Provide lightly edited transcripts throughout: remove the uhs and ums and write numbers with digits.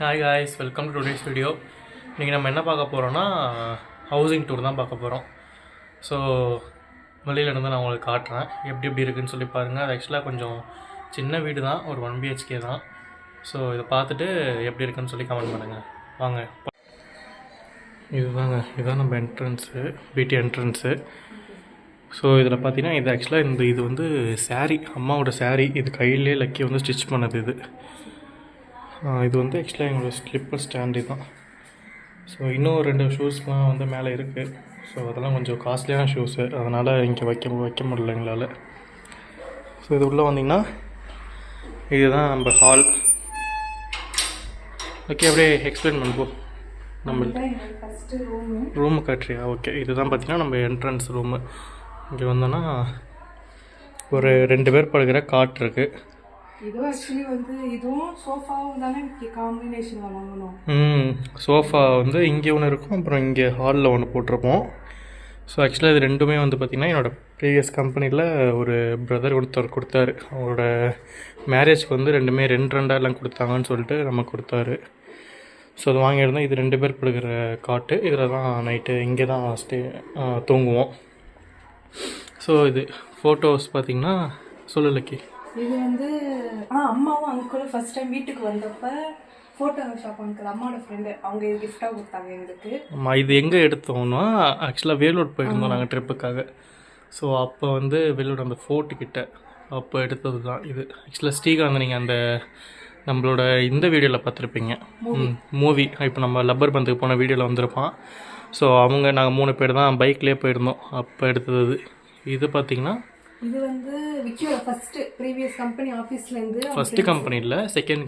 Hi guys, welcome to today's video. இன்றைக்கி நம்ம என்ன பார்க்க போகிறோன்னா ஹவுசிங் டூர் தான் பார்க்க போகிறோம். ஸோ வெளியிலேருந்து நான் உங்களுக்கு காட்டுறேன் எப்படி இருக்குதுன்னு சொல்லி பாருங்கள். அது ஆக்சுவலாக கொஞ்சம் சின்ன வீடு தான், ஒரு 1 BHK தான். ஸோ இதை பார்த்துட்டு எப்படி இருக்குன்னு சொல்லி கமெண்ட் பண்ணுங்கள். வாங்க. இதுதான் நம்ம என்ட்ரன்ஸு, பிடி என்ட்ரன்ஸு. ஸோ இதில் பார்த்தீங்கன்னா இது ஆக்சுவலாக இது வந்து சாரீ, அம்மாவோட சாரீ. இது கையிலே லக்கி வந்து ஸ்டிச் பண்ணது. இது வந்து ஆக்சுவலாக எங்களோட ஸ்லிப்பர் ஸ்டாண்டு தான். ஸோ இன்னும் 2 ஷூஸ்லாம் வந்து மேலே இருக்குது. ஸோ அதெல்லாம் கொஞ்சம் காஸ்ட்லியான ஷூஸு, அதனால் இங்கே வைக்க முடியல எங்களால். ஸோ இது உள்ளே வந்திங்கன்னா இதுதான் நம்ம ஹால். ஓகே, அப்படியே எக்ஸ்பிளைன் பண்ணுவோம். நம்ம ரூமு காட்டுறியா? ஓகே, இதுதான் பார்த்தீங்கன்னா நம்ம என்ட்ரன்ஸ் ரூமு. இங்கே வந்தோன்னா ஒரு 2 பேர் படுக்கிற காட் இருக்குது. இது ஆக்சுவலி வந்து இதுவும் சோஃபாவும் தானே காம்பினேஷனில் வாங்கணும். சோஃபா வந்து இங்கே ஒன்று இருக்கும், அப்புறம் இங்கே ஹாலில் ஒன்று போட்டிருப்போம். ஸோ ஆக்சுவலாக இது ரெண்டுமே வந்து பார்த்திங்கன்னா என்னோடய ப்ரீவியஸ் கம்பெனியில் ஒரு பிரதர் கொடுத்தாரு. அவரோட மேரேஜ்க்கு வந்து ரெண்டுமே 2 எல்லாம் கொடுத்தாங்கன்னு சொல்லிட்டு நமக்கு கொடுத்தாரு. ஸோ அது வாங்கியிருந்தோம். இது 2 பேர் படுக்கிற காட்டு. இதில் தான் நைட்டு இங்கே தான் தூங்குவோம். ஸோ இது ஃபோட்டோஸ் பார்த்திங்கன்னா சொல்லலைக்கி இது வந்து அம்மாவும் அங்கிளும் ஃபர்ஸ்ட் டைம் வீட்டுக்கு வந்தப்போ ஃபோட்டோஷாப் அங்கிள் அம்மாவோட ஃப்ரெண்டு, அவங்க இது கிஃப்டாக கொடுத்தாங்க எங்களுக்கு. ஆமாம், இது எங்கே எடுத்தோம்னா ஆக்சுவலாக வேலூர் போயிருந்தோம் நாங்கள் ட்ரிப்புக்காக. ஸோ அப்போ வந்து வேலூர் அந்த ஃபோர்ட்டுக்கிட்ட அப்போ எடுத்தது தான் இது. ஆக்சுவலாக ஸ்ரீகாந்த் நீங்கள் அந்த நம்மளோட இந்த வீடியோவில் பார்த்துருப்பீங்க, மூவி. இப்போ நம்ம லப்பர் பந்துக்கு போன வீடியோவில் வந்திருப்பான். ஸோ நாங்கள் 3 பேர் தான் பைக்லேயே போயிருந்தோம். அப்போ எடுத்தது இது பார்த்திங்கன்னா. இது வந்து விக்கியோட ஃபர்ஸ்ட் ப்ரீவியஸ் கம்பெனி ஆஃபீஸ்லேருந்து, ஃபர்ஸ்ட் கம்பெனி இல்லை, செகண்ட்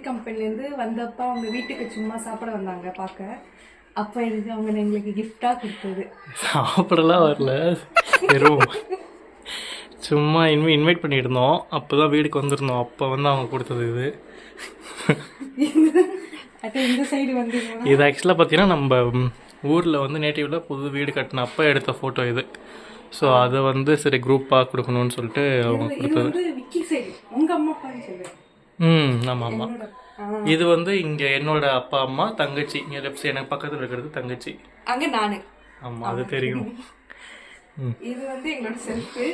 கம்பெனிலேருந்து வந்தப்போ அவங்க வீட்டுக்கு சும்மா சாப்பிட வந்தாங்க பார்க்க. அப்போ இது அவங்க எங்களுக்கு கிஃப்டாக கொடுத்தது. சாப்பிடலாம் வரல, வெறும் சும்மா இன்வைட் பண்ணியிருந்தோம். அப்போ தான் வீட்டுக்கு வந்திருந்தோம். அப்போ வந்து அவங்க கொடுத்தது இது. இந்த சைடு வந்து இது ஆக்சுவலாக பார்த்தீங்கன்னா நம்ம ஊரில் வந்து நேட்டிவில் புது வீடு கட்டின அப்போ எடுத்த ஃபோட்டோ இது. ஸோ அதை வந்து சரி குரூப்பாக கொடுக்கணும்னு சொல்லிட்டு அவங்க கொடுத்தது. ஆமாம் ஆமாம். இது வந்து இங்கே என்னோட அப்பா அம்மா தங்கச்சி, இங்கே லெஃப்ட் எனக்கு பக்கத்தில் இருக்கிறது தங்கச்சி. அங்கே நான். ஆமாம், அது தெரியும். இது வந்து எங்களோட செல்ஃபு.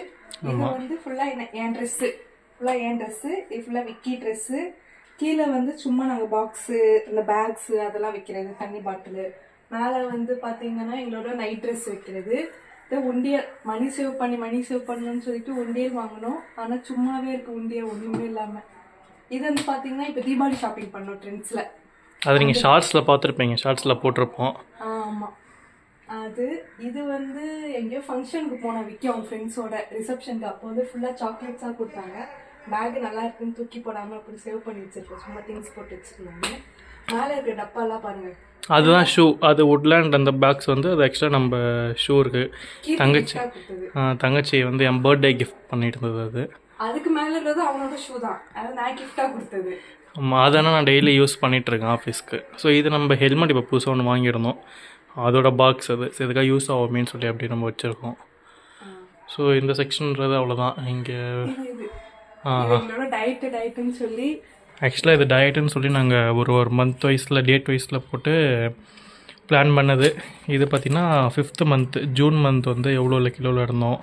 இது வந்து ஃபுல்லாக என் ட்ரெஸ்ஸு, இது ஃபுல்லாக விக்கி ட்ரெஸ்ஸு. கீழே வந்து சும்மா நாங்கள் பாக்ஸு, இந்த பேக்ஸு அதெல்லாம் வைக்கிறது, தண்ணி பாட்டிலு. மேலே வந்து பார்த்தீங்கன்னா எங்களோட நைட் ட்ரெஸ் வைக்கிறது. உண்டியல் மணி சேவ் பண்ணணும்னு சொல்லிட்டு உண்டியல் வாங்கணும். ஆனால் சும்மாவே இருக்கு உண்டியல், ஒன்றுமே இல்லாமல். இது வந்து பார்த்தீங்கன்னா இப்போ தீபாவளி ஷாப்பிங் பண்ணோம் ட்ரெண்ட்ஸில். அது நீங்கள் ஷார்ட்ஸில் பார்த்துருப்பீங்க, ஷார்ட்ஸில் போட்டிருப்போம். ஆமாம். இது வந்து எங்கேயோ ஃபங்க்ஷனுக்கு போன விக்கி அவங்க ஃப்ரெண்ட்ஸோட ரிசப்ஷனுக்கு. அப்போ வந்து ஃபுல்லாக சாக்லேட்ஸாக கொடுத்தாங்க. பேக் நல்லா இருக்குன்னு தூக்கி போடாமல் அப்படி சேவ் பண்ணி வச்சிருக்கோம். சும்மா திங்ஸ் போட்டு வச்சுருந்தாங்க. மேலே இருக்கிற டப்பாலாம் பாருங்கள், அதுதான் ஷூ. அது வுட்லேண்ட் அந்த பேக்ஸ் வந்து அது ஆக்சுவலாக நம்ம ஷூ இருக்குது. தங்கச்சி வந்து என் பர்த்டே கிஃப்ட் பண்ணிட்டு இருந்தது. அது அதுக்கு மேலே இருந்தது அவனோட ஷூ தான், அது நான் கிஃப்டாக கொடுத்தது. ஆமாம், அதனால் நான் டெய்லி யூஸ் பண்ணிகிட்ருக்கேன் ஆஃபீஸ்க்கு. ஸோ இது நம்ம ஹெல்மெட் இப்போ புதுசாக ஒன்று வாங்கியிருந்தோம், அதோட பாக்ஸ் அது. ஸோ இதுக்காக யூஸ் ஆகுமேன்னு சொல்லி அப்படி நம்ம வச்சுருக்கோம். ஸோ இந்த செக்ஷன்றது அவ்வளோதான். இங்கே டயட்டுன்னு சொல்லி ஆக்சுவலாக இது டயட்டுன்னு சொல்லி நாங்கள் ஒரு மந்த் வைஸில் டேட் வைஸில் போட்டு பிளான் பண்ணது. இது பார்த்திங்கன்னா 5th மந்த், ஜூன் மந்த் வந்து எவ்வளோ கிலோவில் இருந்தோம்.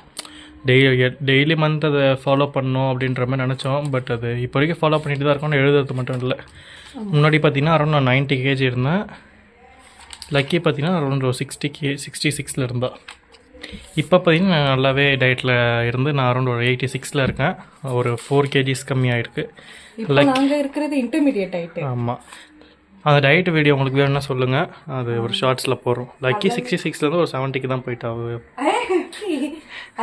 டெய்லி மந்த் அதை ஃபாலோ பண்ணோம் அப்படின்ற மாதிரி நினச்சோம். பட் அது இப்போ வரைக்கும் ஃபாலோ பண்ணிட்டு தான் இருக்கோம், எழுதுறது மட்டும் இல்லை. முன்னாடி பார்த்திங்கன்னா அரௌண்ட் நான் 90 kg இருந்தேன். லக்கி பார்த்திங்கன்னா அரௌண்ட் 66 இருந்தா. இப்போ பார்த்தீங்கன்னா நான் நல்லாவே டயட்டில் இருந்து நான் அரௌண்ட் ஒரு 86 இருக்கேன். ஒரு 4 kg கம்மி ஆகிருக்கு. நாங்கள் இருக்கிறது இன்டர்மீடியட் டயட்டு. ஆமாம், அந்த டயட் வீடியோ உங்களுக்கு வேணும்னா சொல்லுங்கள், அது ஒரு ஷார்ட்ஸில் போடுறோம். லக்கி 66 ஒரு 70 தான் போயிட்டு ஆகுது.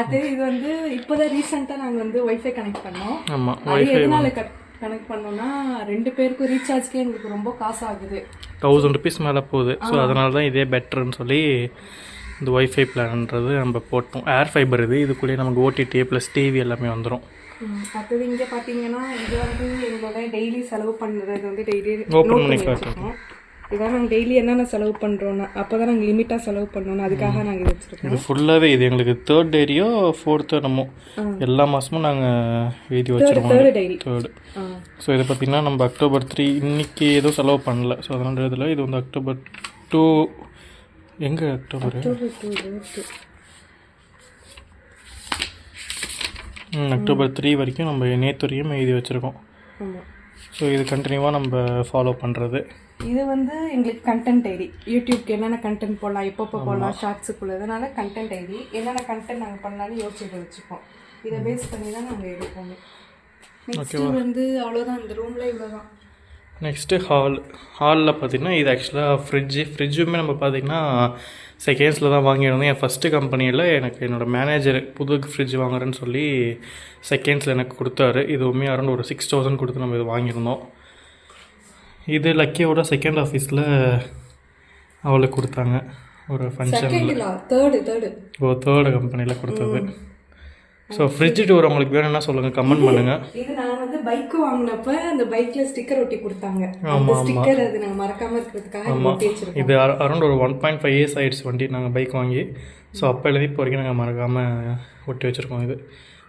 அது இது வந்து இப்போதான் ரீசெண்டாக நாங்கள் வந்து ஒய்ஃபை கனெக்ட் பண்ணோம். ஆமாம், எதனால கனெக்ட் பண்ணோம்னா 2 பேருக்கும் ரீசார்ஜ்க்கே எங்களுக்கு ரொம்ப காசு ஆகுது, 1000 rupees மேலே போகுது. ஸோ அதனால தான் இதே பெட்டர்னு சொல்லி இந்த ஒய்ஃபை பிளான்ன்றது நம்ம போட்டோம். ஏர் ஃபைபர் இதுக்குள்ளேயே நமக்கு OTT ப்ளஸ் டிவி எல்லாமே வந்துடும். அடுத்தது இங்கே பார்த்தீங்கன்னா இது வந்து எங்களோட டெய்லி செலவு பண்ணுறது வந்து டெய்லி ஓப்பன் பண்ணி காட்டுறோம். இதான் நாங்கள் டெய்லி என்னென்ன செலவு பண்ணுறோன்னா அப்போ தான் நாங்கள் லிமிட்டாக செலவு பண்ணோன்னு அதுக்காக நாங்கள் இது வச்சுருக்கோம். இது ஃபுல்லாகவே இது எங்களுக்கு 3rd டைரியோ 4th என்னமோ எல்லா மாதமும் நாங்கள் எழுதி வச்சுருக்கோம். 3rd diary. 3rd. ஸோ இதை பார்த்திங்கன்னா நம்ம October 3 இன்றைக்கி எதுவும் செலவு பண்ணல. ஸோ அதனால் இதில் இது வந்து October 2 எங்கே October 3 வரைக்கும் நம்ம நேற்று வரைக்கும் எழுதி வச்சுருக்கோம். ஸோ இது கண்டினியூவாக நம்ம ஃபாலோ பண்ணுறது. இது வந்து எங்களுக்கு கண்டென்ட் டைரி. யூடியூப்க்கு என்னென்ன கண்டென்ட் போடலாம், எப்பப்போ போடலாம், ஷார்ட்ஸுக்குள்ள இதனால கண்டென்ட் டைரி என்னென்ன கண்டென்ட் நாங்கள் பண்ணலான்னு யோசிச்சுட்டு வச்சுப்போம். இதை பேஸ் பண்ணி தான் நாங்கள் எடுப்போம். நெக்ஸ்ட்டு வந்து அவ்வளோதான், இந்த ரூமில் இவ்வளோதான். நெக்ஸ்ட்டு ஹாலில் பார்த்திங்கன்னா இது ஆக்சுவலாக ஃப்ரிட்ஜுமே நம்ம பார்த்திங்கன்னா செகண்ட்ஸில் தான் வாங்கியிருந்தோம். என் ஃபஸ்ட்டு கம்பெனியில் எனக்கு என்னோடய மேனேஜர் புது ஃப்ரிட்ஜ் வாங்குறேன்னு சொல்லி செகண்ட்ஸில் எனக்கு கொடுத்தாரு. இதுவுமே அரௌண்ட் ஒரு 6000 கொடுத்து நம்ம இது வாங்கியிருந்தோம். இது லக்கியோட செகண்ட் ஆஃபீஸில் அவளுக்கு கொடுத்தாங்க ஒரு ஃபங்க்ஷனில். தேர்டு கம்பெனியில் கொடுத்தது. ஸோ ஃப்ரிட்ஜ் டூர் உங்களுக்கு வேணும்னா சொல்லுங்கள், கமெண்ட் பண்ணுங்கள். இது நான் வந்து பைக் வாங்கினப்ப அந்த பைக்கில் ஸ்டிக்கர் ஒட்டி கொடுத்தாங்க. ஆமாம் ஸ்டிக்கர் அது நாங்கள் மறக்காமல் இருக்கிறதுக்காக ஒட்டி வச்சிருக்கோம். இது அரௌண்ட் ஒரு 1.5 years ஆயிடுச்சு வண்டி நாங்கள் பைக் வாங்கி. ஸோ அப்போ எழுதி இப்போ வரைக்கும் நாங்கள் மறக்காமல் ஒட்டி வச்சுருக்கோம். இது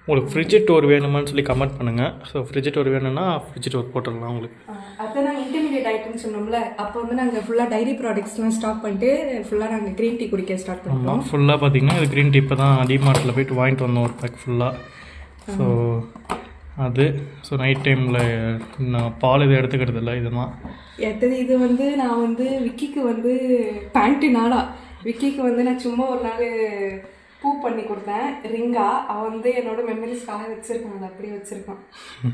உங்களுக்கு ஃப்ரிட்ஜ் டூர் வேணுமான்னு சொல்லி கமெண்ட் பண்ணுங்கள். ஸோ ஃப்ரிட்ஜ் டூர் வேணும்னா ஃப்ரிட்ஜ் டூர் போட்டுடலாம் உங்களுக்கு. அதை நாங்கள் இன்டர்மீடியட் ஐட்டம்னு சொன்னோம்ல, அப்போ வந்து நாங்கள் ஃபுல்லாக டைரி ப்ராடக்ட்ஸ்லாம் ஸ்டாப் பண்ணிட்டு ஃபுல்லாக நாங்கள் க்ரீன் டீ குடிக்க ஸ்டார்ட் பண்ணோம். ஃபுல்லாக பார்த்தீங்கன்னா இது க்ரீன் டீ இப்போ தான் டிமார்ட்டில் போய்ட்டு வாங்கிட்டு வந்தோம் ஒரு பேக் ஃபுல்லாக. ஸோ அது நைட் டைமில் நான் பால் இது எடுத்துக்கிறது இல்லை. இதுதான் எத்தது. இது வந்து நான் வந்து விக்கிக்கு வந்து பேண்ட்டு நாளா விக்கிக்கு வந்து நான் சும்மா ஒரு நாள் பூ பண்ணி கொடுத்தேன் ரிங்கா. அவன் வந்து என்னோட மெமரிஸ்க்காக வச்சுருக்கான், அதை அப்படியே வச்சுருக்கான்.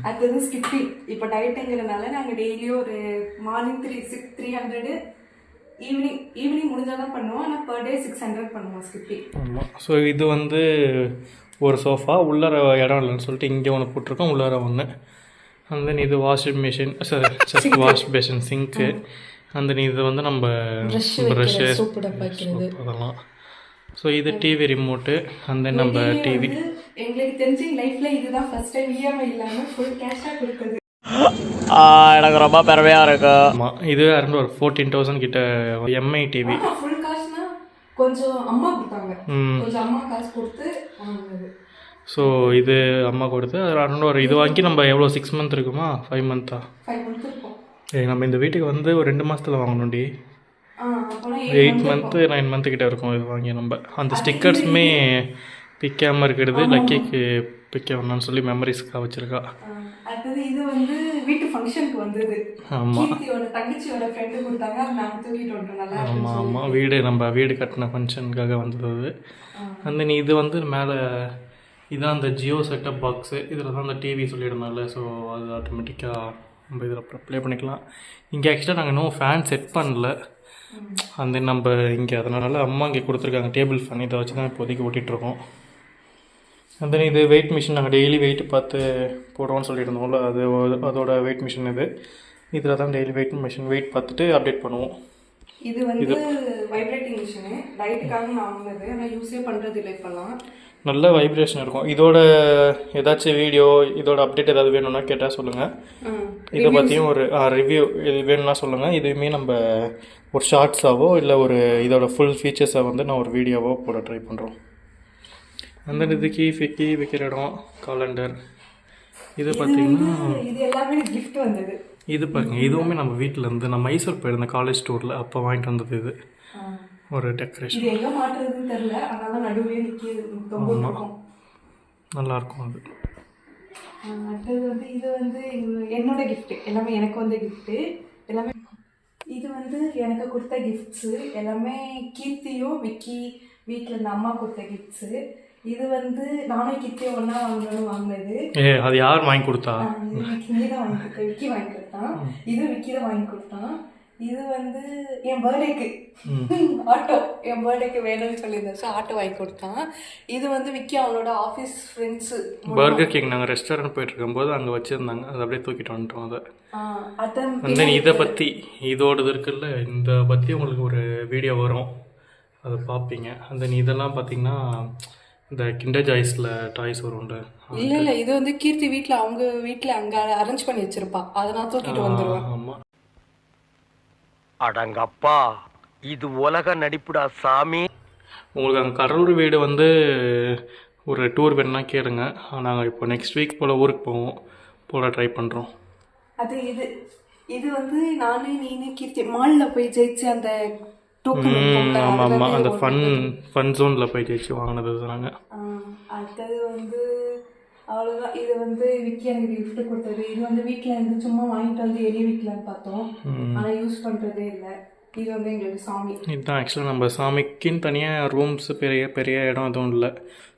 அடுத்தது ஸ்கிப்பிங். இப்போ டயட்டுங்கிறதுனால நாங்கள் டெய்லியும் ஒரு மார்னிங் 300 ஈவினிங் முடிஞ்சால் தான் பண்ணுவோம். ஆனால் பர் டே 600 பண்ணுவோம் ஸ்கிப்பிங். ஆமாம். ஸோ இது வந்து ஒரு சோஃபா உள்ளார இடம் இல்லைன்னு சொல்லிட்டு இங்கே ஒன்று போட்டிருக்கோம், உள்ளார ஒன்று. அண்ட் தென் இது washing machine, just wash basin, sink. And then இது வந்து நம்ம ப்ரஷ்ஷு அதெல்லாம். ஸோ இது டிவி ரிமோட்டு. அண்ட் தென் நம்ம டிவி. எங்களுக்கு தெரிஞ்சு லைஃப்பில் இதுதான் ஃபர்ஸ்ட் டைம் இஎம்ஐ இல்லாமல் ஃபுல் கேஷாக கொடுக்குறது. எனக்கு ரொம்ப பெருமையாக இருக்கு. ஆமாம், இது அரௌண்ட் ஒரு 14,000 கிட்ட எம்ஐ டிவி. ஃபுல் காசுனா கொஞ்சம் அம்மா கொடுத்தாங்க, கொஞ்சம் அம்மா காசு கொடுத்து வாங்கினது. ஸோ இது அம்மா கொடுத்து அரௌண்ட் ஒரு இது வாங்கி நம்ம எவ்வளோ 6 month இருக்குமா 5 month 5 month இருக்கும். நம்ம இந்த வீட்டுக்கு வந்து ஒரு 2 மாதத்தில் வாங்கணும்டி. 8 month 9 month கிட்ட இருக்கும் இது வாங்கி. நம்ம அந்த ஸ்டிக்கர்ஸுமே பிக்காமல் இருக்கிறது லக்கிக்கு பிக்க வேணான்னு சொல்லி மெமரிஸ்க்காக வச்சுருக்கா. அடுத்தது இது வந்து வீட்டு ஃபங்க்ஷனுக்கு வந்தது. ஆமாம், தங்கச்சியோட ஃப்ரெண்டு கொடுத்தாங்க, அதை நாங்கள் தூக்கிட்டு வந்துட்டோம். நல்லா. ஆமாம், நம்ம வீடு கட்டின ஃபங்க்ஷனுக்காக வந்தது அது. அந்த நீ இது வந்து மேலே இதான் அந்த ஜியோ செட்டப் பாக்ஸு. இதில் தான் அந்த டிவி சொல்லியிருந்தால. ஸோ அது ஆட்டோமேட்டிக்காக நம்ம இதில் ப்ளே பண்ணிக்கலாம். இங்கே ஆக்சுவலாக நாங்கள் இன்னும் ஃபேன் செட் பண்ணல. அந்த நம்ம இங்கே அதனால அம்மா இங்கே கொடுத்துருக்காங்க டேபிள் ஃபேன். இதை வச்சு தான் இப்போதைக்கு ஓட்டிகிட்ருக்கோம். அந்த இது வெயிட் மிஷின் நாங்கள் டெய்லி வெயிட் பார்த்து போடுறோம்னு சொல்லியிருந்தோம்ல, அதோட வெயிட் மிஷின் இது. இதில் தான் டெய்லி வெயிட் பார்த்துட்டு அப்டேட் பண்ணுவோம். இது வந்து வைப்ரேட்டிங் மிஷினு. லைட்டுக்காக நான் வாங்கினது, ஆனால் யூஸே பண்ணுறது இல்லை இப்போல்லாம். நல்ல வைப்ரேஷன் இருக்கும். இதோட ஏதாச்சும் வீடியோ இதோட அப்டேட் ஏதாவது வேணும்னா கேட்டால் சொல்லுங்கள். இதை பற்றியும் ஒரு ரிவ்யூ இது வேணும்னா சொல்லுங்கள். இதுவுமே நம்ம ஒரு ஷார்ட்ஸாவோ இல்லை ஒரு இதோட ஃபுல் ஃபீச்சர்ஸை வந்து நான் ஒரு வீடியோவோ போட ட்ரை பண்ணுறோம். அந்த இது கீ வைக்கிற இடம், காலண்டர். இது பார்த்தீங்கன்னா இது எல்லாமே கிஃப்ட் வந்தது. இது பாருங்க, இதுவுமே நம்ம வீட்டில் இருந்து நான் மைசூர் போயிருந்தேன் காலேஜ் டூரில், அப்போ வாங்கிட்டு வந்தது. இது ஒரு டெக்கரேஷன். இது எங்கே மாட்டுறதுன்னு தெரியல, அதனால நடுவே நிற்கும். நல்லாயிருக்கும் அது. அடுத்தது வந்து இது வந்து என்னோட கிஃப்ட்டு, எல்லாமே எனக்கு வந்த கிஃப்ட்டு எல்லாமே. இது வந்து எனக்கு கொடுத்த கிஃப்ட்ஸு எல்லாமே கீர்த்தியும் விக்கி வீட்டில் இந்த அம்மா கொடுத்த கிஃப்ட்ஸு. இது வந்து நானும் கீர்த்தியும் ஒன்றா வாங்கினது. அது யார் வாங்கி கொடுத்தா? விக்கி தான் வாங்கி கொடுத்தேன், விக்கி வாங்கி கொடுத்தான். இது விக்கி தான் வாங்கி கொடுத்தான். இது வந்து என் பர்த்டேக்கு ஆட்டோ, என் பர்த்டேக்கு வேணும்னு சொல்லியிருந்தேன், ஆட்டோ வாங்கி கொடுத்தான். இது வந்து விக்கி அவனோட ஆஃபீஸ் ஃப்ரெண்ட்ஸு பர்கர் கிங் நாங்கள் ரெஸ்டாரண்ட் போயிட்டு இருக்கும்போது அங்கே வச்சுருந்தாங்க, அதை அப்படியே தூக்கிட்டு வந்துட்டோம். அதை அதான் இதை பற்றி இதோடது இருக்குல்ல, இந்த பற்றி உங்களுக்கு ஒரு வீடியோ வரும், அதை பார்ப்பீங்க. அந்த இதெல்லாம் பார்த்தீங்கன்னா இந்த கிண்டர் ஜாய்ஸில் டாய்ஸ் வரும்ல. இல்லை இது வந்து கீர்த்தி வீட்டில் அவங்க வீட்டில் அங்கே அரேஞ்ச் பண்ணி வச்சுருப்பா, அதை நான் தூக்கிட்டு வந்துடுவேன். ஆமாம். அடங்கப்பா, இது உலக நடிப்புடா சாமி. உங்களுக்கு அங்கே கடலூர் வீடு வந்து ஒரு டூர் வேணுன்னா கேளுங்க. நாங்கள் இப்போ நெக்ஸ்ட் வீக் போல் ஊருக்கு போல் ட்ரை பண்ணுறோம். அது இது இது வந்து நானு நீனு கீர்த்தி மாலில் போய் ஜெயிச்சு அந்த டோக்கன் ஆமாம் ஆமாம், அந்த ஃபன் ஜோனில் போய் ஜெயிச்சு வாங்கினது நாங்கள். அடுத்தது வந்து அவ்வளோதான். இது வந்து விக்கி எனக்கு கிஃப்ட் கொடுத்தது. இது வந்து வீட்டில் இருந்து சும்மா வாங்கிட்டு வந்து எரிய வைக்கலான்னு பார்த்தோம், ஆனால் யூஸ் பண்ணுறதே இல்லை. இது வந்து எங்களுக்கு சாமி. இதுதான் ஆக்சுவலாக நம்ம சாமிக்குன்னு தனியாக ரூம்ஸ் பெரிய பெரிய இடம் எதுவும் இல்லை.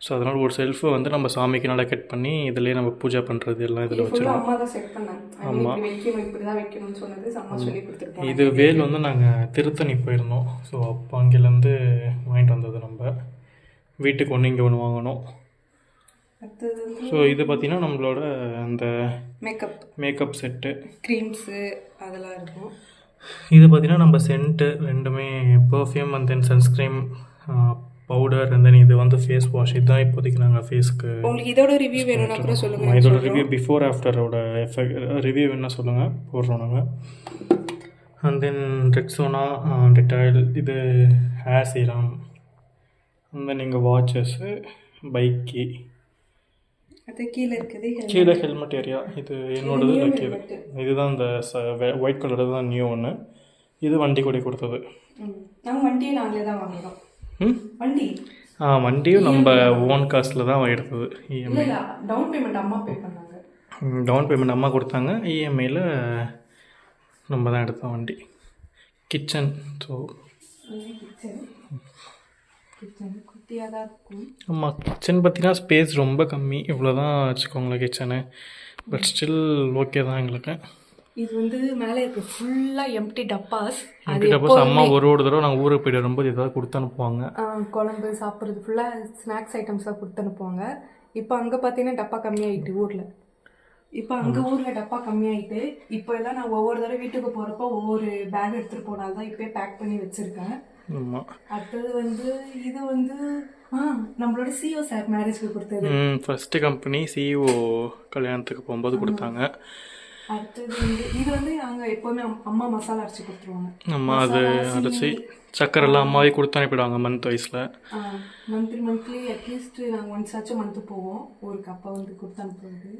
ஸோ அதனால் ஒரு செல்ஃபை வந்து நம்ம சாமிக்கு நல்லா கட் பண்ணி இதுலேயே நம்ம பூஜை பண்ணுறது எல்லாம் இதில் வச்சுருவோம். அம்மா தான் செட் பண்ணாங்க. ஆமாம், இப்படி தான் வைக்கணும்னு சொன்னது அம்மா சொல்லி கொடுத்துருக்கோம். இது வேல் வந்து நாங்கள் திருத்தணி போயிருந்தோம். ஸோ அப்போ அங்கேருந்து வாங்கிட்டு வந்தது. நம்ம வீட்டுக்கு ஒன்று இங்கே ஒன்று வாங்கினோம். ஸோ இது பார்த்தீங்கன்னா நம்மளோட அந்த மேக்கப் செட்டு, க்ரீம்ஸு அதெல்லாம் இருக்கும். இது பார்த்தீங்கன்னா நம்ம சென்ட்டு ரெண்டுமே, perfume and then sunscreen, powder and then இது வந்து ஃபேஸ் வாஷ். இதுதான் இப்போதைக்கு நாங்கள் ஃபேஸ்க்கு. உங்களுக்கு இதோட ரிவ்யூ வேணும்னா கூட சொல்லுங்கள். இதோட ரிவ்யூ பிஃபோர் ஆஃப்டரோட ரிவ்யூ என்ன சொல்லுங்கள், போடுறோம் நாங்கள். அண்ட் தென் ரெக்ஸோனா, டெட்டாயில், இது ஹேர் சீரம், அண்ட் தென் நீங்கள் வாட்சஸ்ஸு, பைக்கி, அது கீழே இருக்குது கீழே ஹெல்மெட் ஏரியா. இது என்னோடது வைக்கிது. இதுதான் இந்த ஒயிட் கலர் தான் நியூ ஒன்று. இது வண்டி கூட கொடுத்தது. நாங்கள் வண்டியை நாங்களே தான் வாங்கினோம். வண்டியும் நம்ம ஓன் காஸ்ட்டில் தான் எடுத்தது. இஎம்ஐ டவுன் பேமெண்ட் அம்மா பே பண்ணாங்க. டவுன் பேமெண்ட் அம்மா கொடுத்தாங்க, இஎம்ஐயில் நம்ம தான் எடுத்தோம் வண்டி. கிச்சன், ஸோ குட்டியாக தான் இருக்கும். ஆமாம், கிச்சன் பார்த்தீங்கன்னா ஸ்பேஸ் ரொம்ப கம்மி, இவ்வளோ தான் வச்சுக்கோங்களேன் கிச்சனு. பட் ஸ்டில் ஓகே தான் எங்களுக்கு. இது வந்து மேலே இருக்க ஃபுல்லாக எம்டி டப்பாஸ். அம்மா ஒரு தடவை நாங்கள் ஊருக்கு போய்ட்டு வரும்போது ஏதாவது கொடுத்து அனுப்புவாங்க. குழம்பு சாப்பிட்றது ஃபுல்லாக ஸ்நாக்ஸ் ஐட்டம்ஸாக கொடுத்து அனுப்புவாங்க. இப்போ அங்கே பார்த்தீங்கன்னா டப்பா கம்மியாகிட்டு ஊரில். இப்போ அங்கே ஊரில் டப்பா கம்மியாகிட்டு இப்போ எல்லாம் நான் ஒவ்வொரு தடவை வீட்டுக்கு போகிறப்போ ஒவ்வொரு பேக் எடுத்துகிட்டு போனால்தான் இப்போயே பேக் பண்ணி வச்சுருக்கேன். அடுத்தது வந்து இது வந்து நம்மளோட சிஓ சார் மேரேஜ்க்கு கொடுத்தது. ஃபர்ஸ்ட் கம்பெனி சிஓ கல்யாணத்துக்கு போகும்போது கொடுத்தாங்க. அடுத்தது வந்து இது வந்து நாங்கள் எப்போவுமே அம்மா மசாலா அரைச்சி கொடுத்துருவாங்க. அம்மா அது அரைச்சி சக்கரெல்லாம் அம்மாவே கொடுத்து அனுப்பிடுவாங்க மந்த் வைஸில். மந்த்லி அட்லீஸ்ட் நாங்கள் ஒன்ஸ் ஆச்சும் மந்த்து போவோம் ஒரு கப்பை வந்து கொடுத்து அனுப்புறது.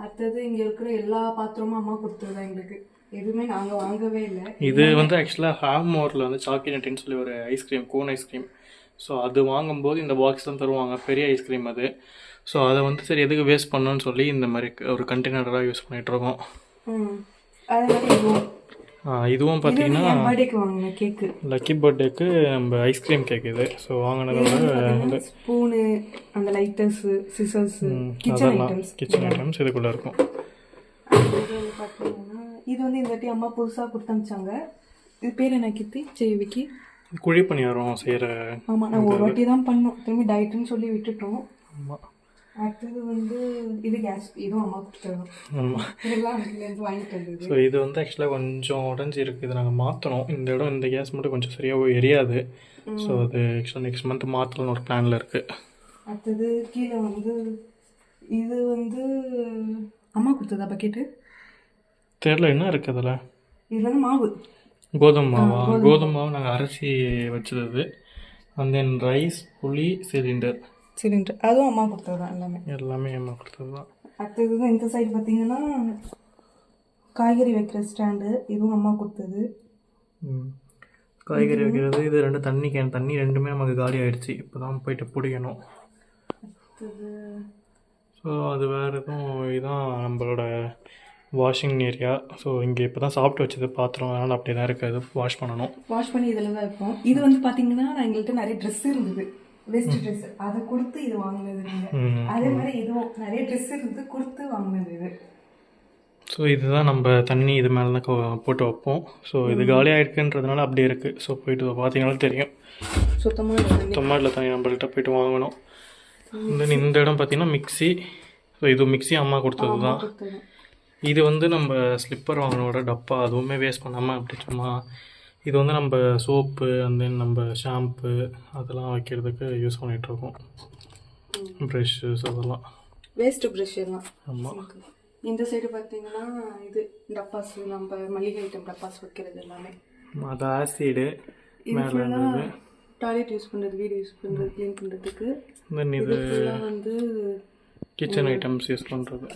அடுத்தது இங்கே இருக்கிற எல்லா பாத்திரமும் அம்மா கொடுத்துருதா எங்களுக்கு, எதுவுமே நாங்கள் வாங்கவே இல்லை. இது வந்து ஆக்சுவலாக ஹாம்மோரில் வந்து சாக்லேட்னு சொல்லி ஒரு ஐஸ்கிரீம், கோன் ஐஸ்கிரீம். ஸோ அது வாங்கும்போது இந்த பாக்ஸ் தான் தருவாங்க, பெரிய ஐஸ்கிரீம் அது. ஸோ அதை வந்து சரி எதுக்கு வேஸ்ட் பண்ணணும்னு சொல்லி இந்த மாதிரி ஒரு கண்டெய்னராக யூஸ் பண்ணிகிட்ருக்கோம். இதுவும் பார்த்தீங்கன்னா லக்கி பர்த்டேக்கு நம்ம ஐஸ்கிரீம் கேக் இது. ஸோ வாங்கினதோட ஸ்பூனு, அந்த லைட்டர்ஸு, சிசர்ஸு, கிச்சன் ஐட்டம்ஸ் இதுக்குள்ளே இருக்கும். பார்த்தீங்கன்னா இது வந்து இந்த வாட்டி அம்மா புதுசாக கொடுத்து அனுப்பிச்சாங்க. இது பேர் என்ன கீர்த்தி? விக்கி குழி பணியாரம் செய்கிற. ஆமாம், நான் ஒரு வாட்டி தான் பண்ணோம், திரும்பி டயட்டுன்னு சொல்லி விட்டுட்டோம். ஆமாம். அடுத்தது வந்து இது கேஸ், இதுவும் அம்மா கொடுத்துருவோம். ஆமாம், இதெல்லாம் வாங்கிட்டு வந்தது. ஸோ இது வந்து ஆக்சுவலாக கொஞ்சம் உடஞ்சி இருக்குது, இதை நாங்கள் மாற்றணும். இந்த கேஸ் மட்டும் கொஞ்சம் சரியாக எரியாது. ஸோ அது ஆக்சுவலாக நெக்ஸ்ட் மந்த் மாற்றலாம்னு ஒரு பிளானில் இருக்குது. அடுத்தது கீழே வந்து இது வந்து அம்மா கொடுத்ததா பக்கெட்டு தெரியல, என்ன இருக்குது அதில்? இதில் வந்து மாவு, கோதுமை மாவா? கோதுமை மாவு நாங்கள் அரைச்சி வச்சது. அண்ட் தென் ரைஸ், புளி, சிலிண்டர் அதுவும் அம்மா கொடுத்தது தான். எல்லாமே அம்மா கொடுத்தது தான். அடுத்தது தான் இந்த சைடு பார்த்தீங்கன்னா காய்கறி வைக்கிற ஸ்டாண்டு, இதுவும் அம்மா கொடுத்தது. காய்கறி வைக்கிறது இது ரெண்டு தண்ணி கேன், தண்ணி ரெண்டுமே நமக்கு காலி ஆகிடுச்சு, இப்போ தான் போயிட்டு பிடிக்கணும். ஸோ அது வேறு எதுவும், இதுதான் நம்மளோட வாஷிங் ஏரியா. ஸோ இங்கே இப்போ தான் சாப்பிட்டு வச்சது பாத்திரம், அதனால் அப்படியே தான் இருக்குது. வாஷ் பண்ணி இதில் தான் இருப்போம். இது வந்து பார்த்தீங்கன்னா நான் எங்கள்கிட்ட நிறைய ட்ரெஸ் இருந்தது, வேஸ்ட் ட்ரெஸ், அதை கொடுத்து இது வாங்கினது. அதே மாதிரி இதுவும் நிறைய ட்ரெஸ் இருந்து கொடுத்து வாங்கினது இது. ஸோ இதுதான் நம்ம தண்ணி இது மேலே தான் போட்டு வைப்போம். ஸோ இது காலியாக இருக்குன்றதுனால அப்படியே இருக்குது. ஸோ போயிட்டு பார்த்தீங்கன்னாலும் தெரியும், சுத்தமாக இல்லை தண்ணி. நம்மள்கிட்ட போயிட்டு வாங்கணும். தென் இந்த இடம் பார்த்தீங்கன்னா மிக்ஸி. ஸோ இது மிக்ஸி அம்மா கொடுத்தது தான். இது வந்து நம்ம ஸ்லிப்பர் வாங்கினோட டப்பா, அதுவுமே வேஸ்ட் பண்ணாமல் அப்படி சும்மா. இது வந்து நம்ம சோப்பு அண்ட் தென் நம்ம ஷாம்பு அதெல்லாம் வைக்கிறதுக்கு யூஸ் பண்ணிகிட்ருக்கோம். ப்ரெஷ்ஷஸ் அதெல்லாம் வேஸ்ட்டு ப்ரெஷ் எல்லாம். ஆமாம். இந்த சைடு பார்த்தீங்கன்னா இது டப்பாஸ், நம்ம மளிகை ஐட்டம் டப்பாஸ் வைக்கிறது எல்லாமே. அது ஆசிடு இது மேலே ஃபுல்லாக இருந்தது. டாய்லெட் யூஸ் பண்ணுறது, வீடு யூஸ் பண்ணுறது, க்ளீன் பண்ணுறதுக்கு. தென் இது இது ஃபுல்லாக வந்து கிச்சன் ஐட்டம்ஸ் யூஸ் பண்ணுறது.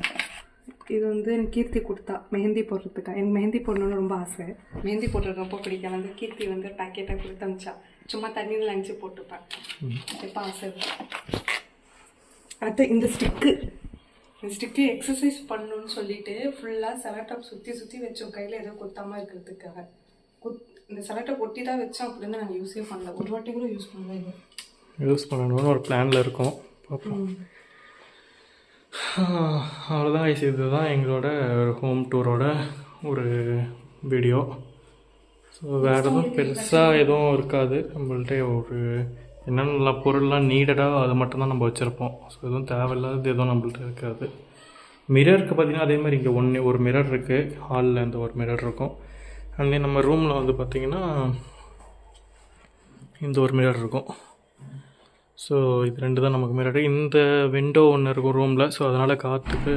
இது வந்து எனக்கு கீர்த்தி கொடுத்தா மெஹந்தி போடுறதுக்கா. எனக்கு மெஹந்தி போடணுன்னு ரொம்ப ஆசை. மெஹந்தி போடுறது ரொம்ப பிடிக்கும். வந்து கீர்த்தி வந்து பேக்கெட்டாக கொடுத்து அமிச்சா. சும்மா தண்ணியில் நினச்சி போட்டுப்பேன். எப்போ ஆசை. அடுத்து இந்த ஸ்டிக்கு. இந்த ஸ்டிக்கு எக்ஸசைஸ் பண்ணணும்னு சொல்லிட்டு ஃபுல்லாக செலக்டாப் சுற்றி வச்சோம் கையில் ஏதோ கொத்தாமல் இருக்கிறதுக்காக. இந்த செலக்டை கொட்டி தான் வச்சோம். அப்படின்னு நாங்கள் யூஸே பண்ணல. ஒரு வாட்டி கூட யூஸ் பண்ணல. இது யூஸ் பண்ணணும்னு ஒரு பிளானில் இருக்கோம். பார்ப்போம். அவ்வளோதான் guys, இதுதான் எங்களோட ஹோம் டூரோட ஒரு வீடியோ. ஸோ வேறு எதுவும் பெருசாக எதுவும் இருக்காது நம்மள்ட்ட. ஒரு என்னென்ன பொருள்லாம் நீடடாக அது மட்டும்தான் நம்ம வச்சுருப்போம். ஸோ எதுவும் தேவையில்லாதது எதுவும் நம்மள்ட்ட இருக்காது. மிரருக்கு பார்த்திங்கன்னா அதே மாதிரி இங்கே ஒரு மிரர் இருக்குது. ஹாலில் இந்த ஒரு மிரர் இருக்கும். அண்ட் நம்ம ரூமில் வந்து பார்த்திங்கன்னா இந்த ஒரு மிரர் இருக்கும். ஸோ இது ரெண்டு தான் நமக்கு மிரர். இந்த விண்டோ ஒன்று இருக்கும் ரூமில். ஸோ அதனால் காற்றுக்கு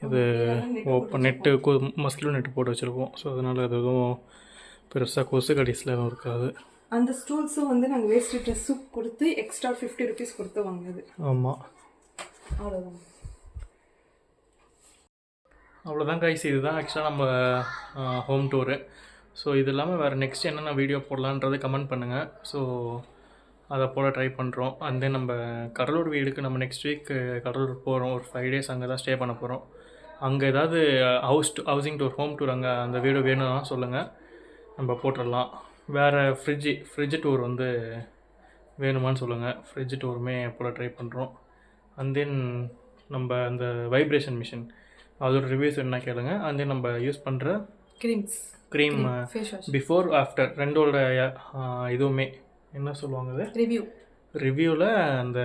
இது ஓப்பன் நெட்டு மஸ்கிலோ நெட்டு போட்டு வச்சுருக்கோம். ஸோ அதனால் அது எதுவும் பெருசாக கொசு கடிசில் எதுவும் இருக்காது. அந்த ஸ்டூல்ஸும் வந்து நாங்கள் வேஸ்ட் ட்ரெஸ்ஸு கொடுத்து எக்ஸ்ட்ரா 50 rupees கொடுத்து வாங்குது. ஆமாம், அவ்வளோதான் கைஸ். இதுதான் ஆக்சுவலாக நம்ம ஹோம் டூரு. ஸோ இது இல்லாமல் வேறு நெக்ஸ்ட் என்னென்ன வீடியோ போடலான்றது கமெண்ட் பண்ணுங்கள். ஸோ அதை போட ட்ரை பண்ணுறோம். அண்ட் தென் நம்ம கடலூர் வீடுக்கு நம்ம நெக்ஸ்ட் வீக் கடலூர் போகிறோம். ஒரு 5 days அங்கே தான் ஸ்டே பண்ண போகிறோம். அங்கே ஏதாவது ஹவுசிங் டூர், ஹோம் டூர் அங்கே அந்த வீடியோ வேணும்னா சொல்லுங்கள், நம்ம போட்டுடலாம். வேறு ஃப்ரிட்ஜு டூர் வந்து வேணுமான்னு சொல்லுங்கள். ஃப்ரிட்ஜு டூருமே போட ட்ரை பண்ணுறோம். அண்ட் தென் நம்ம அந்த வைப்ரேஷன் மிஷின் அதோட ரிவ்யூஸ் என்ன கேளுங்க. அண்ட் தென் நம்ம யூஸ் பண்ணுற க்ரீம் பிஃபோர் ஆஃப்டர் ரெண்டோட இதுவுமே என்ன சொல்லுவாங்க, அது ரிவ்யூவில் அந்த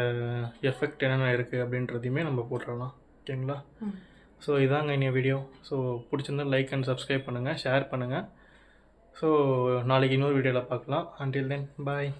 எஃபெக்ட் என்னென்ன இருக்குது அப்படின்றதையுமே நம்ம போட்டுடலாம். ஓகேங்களா? ஸோ இதாங்க இனிய வீடியோ. ஸோ பிடிச்சிருந்தா லைக் அண்ட் சப்ஸ்கிரைப் பண்ணுங்கள், ஷேர் பண்ணுங்கள். ஸோ நாளைக்கு இன்னொரு வீடியோவில் பார்க்கலாம். அன்டில் தென் பாய்.